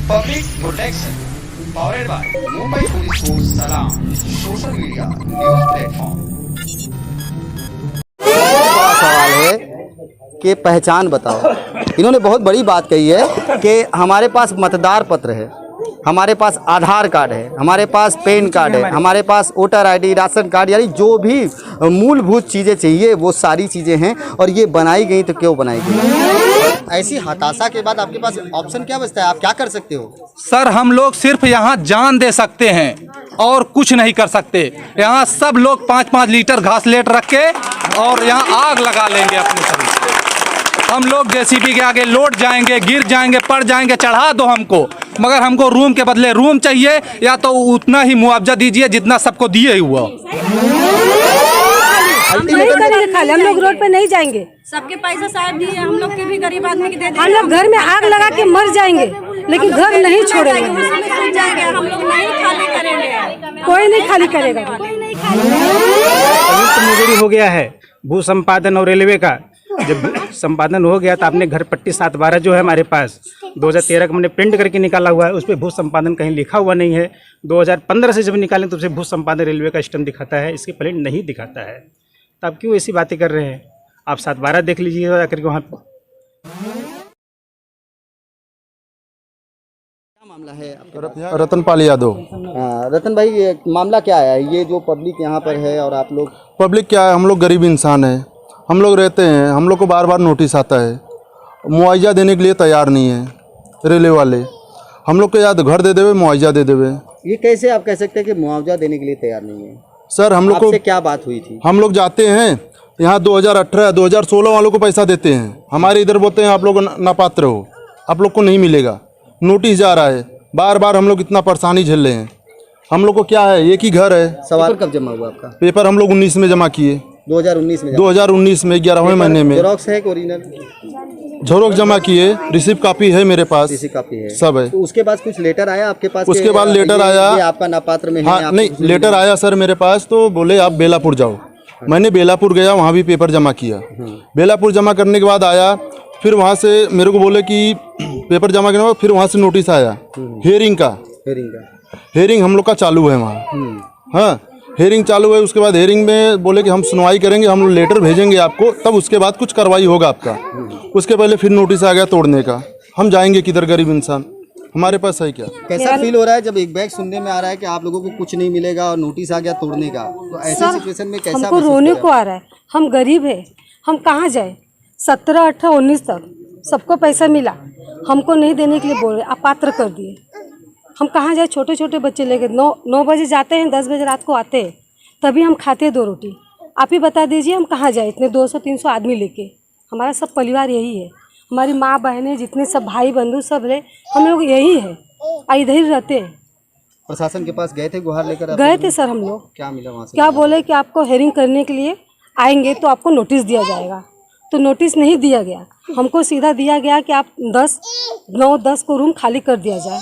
Public protection powered by Mumbai Police Force Salam social media news platform। बड़ा सवाल है कि पहचान बताओ। इन्होंने बहुत बड़ी बात कही है कि हमारे पास मतदार पत्र है, हमारे पास आधार कार्ड है, हमारे पास पैन कार्ड है, हमारे पास वोटर आईडी, राशन कार्ड, यानी जो भी मूलभूत चीज़ें चाहिए वो सारी चीज़ें हैं। और ये बनाई गई तो क्यों बनाई गई? ऐसी हताशा के बाद आपके पास ऑप्शन क्या बचता है? आप क्या कर सकते हो? सर हम लोग सिर्फ यहाँ जान दे सकते हैं और कुछ नहीं कर सकते। यहाँ सब लोग 5-5 लीटर घास लेट रख के और यहाँ आग लगा लेंगे अपने शरीर से। हम लोग जेसीबी के आगे लौट जाएंगे, गिर जाएंगे, पड़ जाएंगे, चढ़ा दो हमको, मगर हमको रूम के बदले रूम चाहिए, या तो उतना ही मुआवजा दीजिए जितना सबको दिए हुआ। हम नहीं करेंगे खाली, हम लोग रोड पे नहीं जाएंगे। सबके पैसा शायद दिए, हम लोग के भी गरीब आदमी के दे देंगे। हम लोग घर में आग लगा के मर जाएंगे, लेकिन घर नहीं छोड़ेंगे। हम लोग नहीं खाली करेंगे, कोई नहीं खाली करेगा। संयुक्त मंजूरी हो गया है भू संपादन और रेलवे का। जब संपादन हो गया तो आपने घर पट्टी 7/12 जो है हमारे पास 2013 का मैंने प्रिंट करके निकाला हुआ है, उस पर भू संपादन कहीं लिखा हुआ नहीं है। 2015 से जब निकालें तो उसे भू संपादन रेलवे का स्टैम्प दिखाता है, इसके प्रिंट नहीं दिखाता है। तो आप क्यों ऐसी बातें कर रहे हैं? आप 7/12 देख लीजिए जाकर के वहाँ। क्या मामला है आपका? रतनपाल यादव। रतन भाई, ये मामला क्या है? ये जो पब्लिक यहाँ पर है और आप लोग पब्लिक क्या है, हम लोग गरीब इंसान हैं, हम लोग रहते हैं, हम लोग को बार बार नोटिस आता है, मुआवजा देने के लिए तैयार नहीं है रेलवे वाले। हम लोग को या तो घर दे देवे, मुआवजा दे देवे। ये कैसे आप कह सकते हैं कि मुआवजा देने के लिए तैयार नहीं है? सर हम लोग को आपसे क्या बात हुई थी? हम लोग जाते हैं यहाँ 2018 2016 वालों को पैसा देते हैं, हमारे इधर बोलते हैं आप लोग नापात्र हो, आप लोग को नहीं मिलेगा। नोटिस जा रहा है, बार बार हम लोग इतना परेशानी झेल रहे हैं। हम लोग को क्या है, एक ही घर है। सवाल कब जमा हुआ आपका? पेपर हम लोग 19 में जमा किए, 2019 में 2019 में 11वें महीने में। जेरॉक्स है कि ओरिजिनल? झरोक जमा किए, रिसिप्ट कॉपी है मेरे पास, किसी कॉपी है, सब है। तो उसके बाद कुछ लेटर आया आपके पास? उसके बाद लेटर आया, ये आपका नापात्र में है। हाँ नहीं, लेटर आया सर मेरे पास, तो बोले आप बेलापुर जाओ। मैंने बेलापुर गया, वहाँ भी पेपर जमा किया। बेलापुर जमा करने के बाद आया, फिर वहाँ से मेरे को बोले कि पेपर जमा करने के बाद फिर वहाँ से नोटिस आया हेयरिंग का। हेयरिंग हम लोग का चालू है वहाँ। हाँ, हेयरिंग चालू है। उसके बाद हेयरिंग में बोले कि हम सुनवाई करेंगे, हम लोग लेटर भेजेंगे आपको, तब उसके बाद कुछ कार्रवाई होगा आपका। उसके पहले फिर नोटिस आ गया तोड़ने का। हम जाएंगे किधर? गरीब इंसान, हमारे पास है क्या? कैसा फील हो रहा है जब एक बैग सुनने में आ रहा है कि आप लोगों को कुछ नहीं मिलेगा और नोटिस आ गया तोड़ने का? तो ऐसे सिचुएशन में कैसा हमको रोने को आ रहा है। हम गरीब है, हम कहाँ जाए? 17, 18, 19 तक सबको पैसा मिला, हमको नहीं देने के लिए बोल रहे, अपात्र कर दिए। हम कहाँ जाए? छोटे छोटे बच्चे लेके 9 बजे जाते हैं, 10 बजे रात को आते हैं, तभी हम खाते हैं 2 रोटी। आप ही बता दीजिए हम कहाँ जाए इतने 200-300 आदमी लेके? हमारा सब परिवार यही है, हमारी माँ बहनें जितने सब भाई बंधु सब है, हम लोग यही है, इधर ही रहते हैं। प्रशासन के पास गए थे गुहार लेकर? गए थे सर हम लोग। क्या मिला वहाँ से? क्या बोले कि आपको हेयरिंग करने के लिए आएंगे तो आपको नोटिस दिया जाएगा। तो नोटिस नहीं दिया गया, हमको सीधा दिया गया कि आप 9-10 को रूम खाली कर दिया जाए,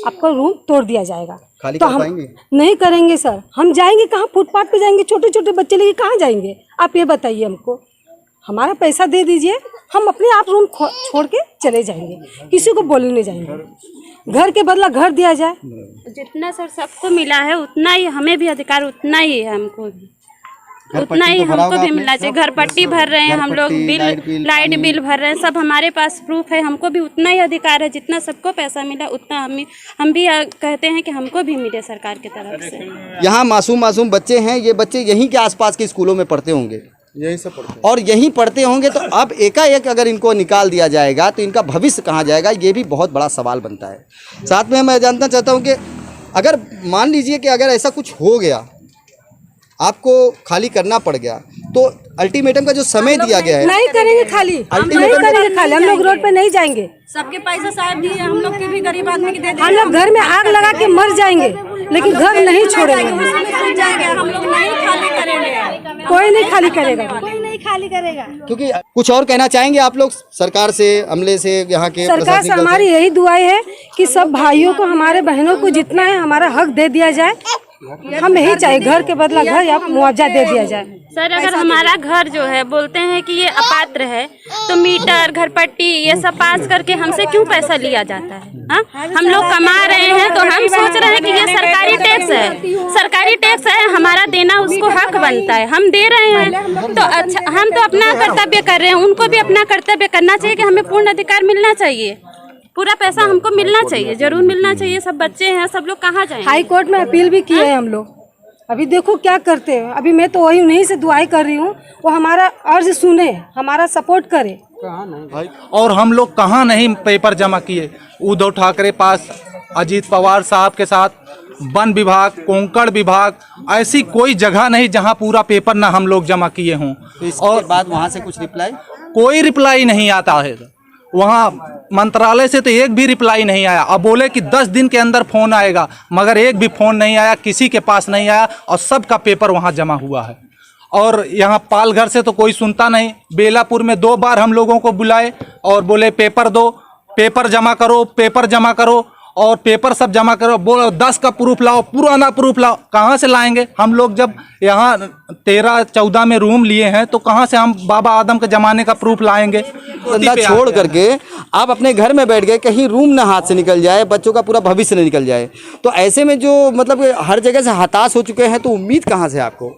आपका रूम तोड़ दिया जाएगा। खाली तो कर हम पाएंगे? नहीं करेंगे सर। हम जाएंगे कहाँ? फुटपाथ पे जाएंगे, छोटे छोटे बच्चे लेके कहाँ जाएंगे? आप ये बताइए हमको। हमारा पैसा दे दीजिए, हम अपने आप रूम छोड़ के चले जाएंगे, किसी को बोलने नहीं जाएंगे। घर के बदला घर दिया जाए। जितना सर सबको मिला है उतना ही हमें भी अधिकार, उतना ही है हमको भी, उतना ही हमको भी मिलना चाहिए। घर पट्टी भर रहे हैं हम लोग, लाइट बिल भर रहे हैं, सब हमारे पास प्रूफ है। हमको भी उतना ही अधिकार है, जितना सबको पैसा मिला उतना हम भी कहते हैं कि हमको भी मिले सरकार की तरफ से। यहाँ मासूम बच्चे हैं, ये बच्चे यहीं के आसपास के स्कूलों में पढ़ते होंगे, यही सब पढ़ते हैं। और यहीं पढ़ते होंगे, तो अब एकाएक अगर इनको निकाल दिया जाएगा तो इनका भविष्य कहाँ जाएगा? ये भी बहुत बड़ा सवाल बनता है। साथ में मैं जानना चाहता हूँ कि अगर मान लीजिए कि अगर ऐसा कुछ हो गया, आपको खाली करना पड़ गया, तो अल्टीमेटम का जो समय दिया गया है, नहीं करेंगे खाली, हम लोग रोड पे नहीं जाएंगे। सबके पैसा शायद दिए, हम लोग के भी गरीब आदमी के दे देंगे। हम लोग घर में आग लगा के मर जाएंगे, लेकिन घर नहीं छोड़ेंगे। हम लोग नहीं खाली करेंगे, कोई नहीं खाली करेगा, कोई नहीं खाली करेगा। क्योंकि कुछ और कहना चाहेंगे आप लोग सरकार से, अमले से, यहाँ के सरकार से हमारी यही दुआएं है कि सब भाइयों को, हमारे बहनों को जितना है हमारा हक दे दिया जाए, हम यही चाहिए, घर के बदला घर या मुआवजा दे दिया जाए। सर अगर हमारा घर जो है बोलते हैं कि ये अपात्र है तो मीटर घर पट्टी ये सब पास करके हमसे क्यों पैसा लिया जाता है? हाँ? हम लोग कमा रहे हैं तो हम सोच रहे हैं कि ये सरकारी टैक्स है, सरकारी टैक्स है, हमारा देना उसको हक बनता है, हम दे रहे हैं तो अच्छा हम तो अपना कर्तव्य कर रहे हैं, उनको भी अपना कर्तव्य करना चाहिए कि हमें पूर्ण अधिकार मिलना चाहिए, पूरा पैसा हमको मिलना चाहिए, जरूर मिलना चाहिए। सब बच्चे हैं, सब लोग कहाँ जाएंगे? हाई कोर्ट में अपील भी किए हैं हम लोग, अभी देखो क्या करते हैं। अभी मैं तो वही उन्हीं से दुआई कर रही हूँ, वो हमारा अर्ज सुने, हमारा सपोर्ट करे। और हम लोग कहाँ नहीं पेपर जमा किए, उद्धव ठाकरे पास, अजीत पवार साहब के साथ, वन विभाग, कोंकण विभाग, ऐसी कोई जगह नहीं जहाँ पूरा पेपर ना हम लोग जमा किए हों। तो इसके बाद वहाँ से कुछ रिप्लाई? कोई रिप्लाई नहीं आता है, वहाँ मंत्रालय से तो एक भी रिप्लाई नहीं आया। अब बोले कि 10 दिन के अंदर फ़ोन आएगा, मगर एक भी फ़ोन नहीं आया, किसी के पास नहीं आया और सबका पेपर वहाँ जमा हुआ है। और यहाँ पालघर से तो कोई सुनता नहीं। बेलापुर में 2 बार हम लोगों को बुलाए और बोले पेपर दो, पेपर जमा करो, पेपर जमा करो, और पेपर सब जमा करो। बोलो 10 का प्रूफ लाओ, पुराना प्रूफ लाओ। कहाँ से लाएंगे हम लोग? जब यहाँ 13-14 में रूम लिए हैं तो कहाँ से हम बाबा आदम के ज़माने का प्रूफ लाएंगे? धंधा छोड़ करके आप अपने घर में बैठ गए, कहीं रूम ना हाथ से निकल जाए, बच्चों का पूरा भविष्य न निकल जाए। तो ऐसे में जो मतलब हर जगह से हताश हो चुके हैं, तो उम्मीद कहाँ से आपको?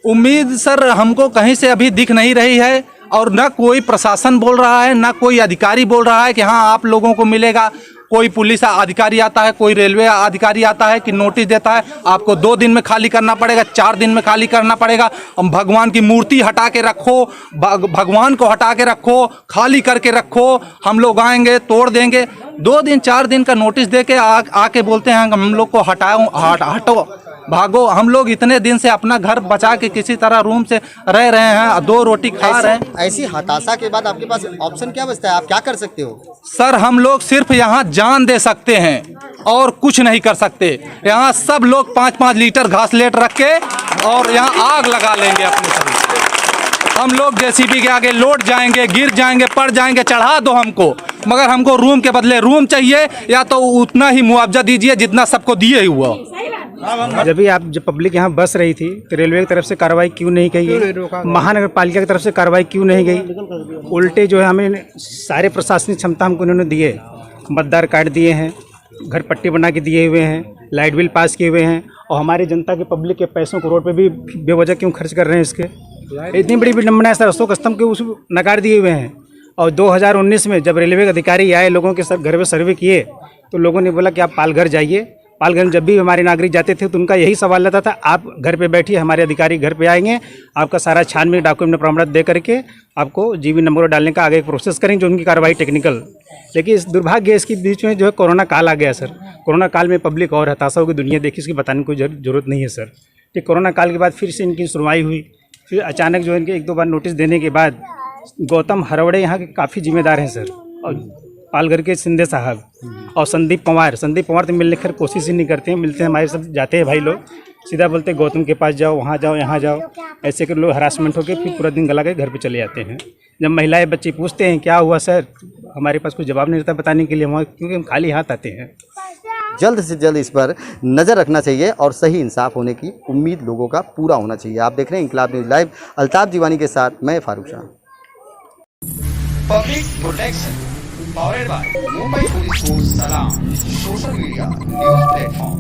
उम्मीद सर हमको कहीं से अभी दिख नहीं रही है, और ना कोई प्रशासन बोल रहा है, ना कोई अधिकारी बोल रहा है कि हाँ आप लोगों को मिलेगा। कोई पुलिस अधिकारी आता है, कोई रेलवे अधिकारी आता है कि नोटिस देता है आपको 2 दिन में खाली करना पड़ेगा, 4 दिन में खाली करना पड़ेगा। भगवान की मूर्ति हटा के रखो, भगवान को हटा के रखो, खाली करके रखो, हम लोग आएंगे तोड़ देंगे। 2 दिन 4 दिन का नोटिस दे के आके बोलते हैं हम लोग को हटाओ, हटो, भागो। हम लोग इतने दिन से अपना घर बचा के किसी तरह रूम से रह रहे हैं, 2 रोटी खा रहे हैं। ऐसी हताशा के बाद आपके पास ऑप्शन क्या बचता है? आप क्या कर सकते हो? सर हम लोग सिर्फ यहाँ जान दे सकते हैं और कुछ नहीं कर सकते। यहाँ सब लोग 5-5 लीटर घास लेट रख के और यहाँ आग लगा लेंगे अपने शरीर। हम लोग जेसीबी के आगे लौट जाएंगे, गिर जाएंगे, पड़ जाएंगे, चढ़ा दो हमको, मगर हमको रूम के बदले रूम चाहिए, या तो उतना ही मुआवजा दीजिए जितना सबको दिए हुआ। जब पब्लिक यहाँ बस रही थी तो रेलवे की तरफ से कार्रवाई क्यों नहीं की गई? महानगर पालिका की तरफ से कार्रवाई क्यों नहीं गई? उल्टे जो है हमें सारे प्रशासनिक क्षमता हमको उन्होंने दिए, मतदार कार्ड दिए हैं, घर पट्टी बना के दिए हुए हैं, लाइट बिल पास किए हुए हैं, और हमारी जनता के पब्लिक के पैसों को रोड पे भी बेवजह क्यों खर्च कर रहे हैं? इसके इतनी बड़ी विडम्बना है सर, अशोक स्तंभ के उस नकार दिए हुए हैं। और 2019 में जब रेलवे के अधिकारी आए, लोगों के सब घर में सर्वे किए, तो लोगों ने बोला कि आप पालघर जाइए। पालघर में जब भी हमारे नागरिक जाते थे तो उनका यही सवाल रहता था, आप घर पे बैठिए, हमारे अधिकारी घर पे आएंगे, आपका सारा छानबीन डॉक्यूमेंट प्रमाण दे करके आपको जीबी नंबर डालने का आगे एक प्रोसेस करेंगे, जो उनकी कार्रवाई टेक्निकल। लेकिन इस दुर्भाग्य इसके बीच में जो है कोरोना काल आ गया सर। कोरोना काल में पब्लिक और हताशा होगी, दुनिया देखी, इसकी बताने की कोई जरूरत नहीं है सर। कि कोरोना काल के बाद फिर से इनकी सुनवाई हुई, फिर अचानक जो इनके 1-2 बार नोटिस देने के बाद गौतम हरवड़े यहाँ के काफ़ी जिम्मेदार हैं सर, और पालघर के शिंदे साहब और संदीप पवार तो मिलने खैर कोशिश ही नहीं करते हैं। मिलते हैं हमारे सब, जाते हैं भाई लोग, सीधा बोलते हैं गौतम के पास जाओ, वहाँ जाओ, यहाँ जाओ, ऐसे कर लोग हरासमेंट होकर फिर पूरा दिन गला के घर पे चले जाते हैं। जब महिलाएं बच्चे पूछते हैं क्या हुआ सर, हमारे पास कोई जवाब नहीं रहता बताने के लिए, वहाँ क्योंकि हम खाली हाथ आते हैं। जल्द से जल्द इस पर नज़र रखना चाहिए और सही इंसाफ होने की उम्मीद लोगों का पूरा होना चाहिए। आप देख रहे हैं इंकलाब न्यूज़ लाइव, अल्ताफ दीवानी के साथ मैं Farooq Shah. Public protection powered by Mumbai Police Force Salam, social media news platform.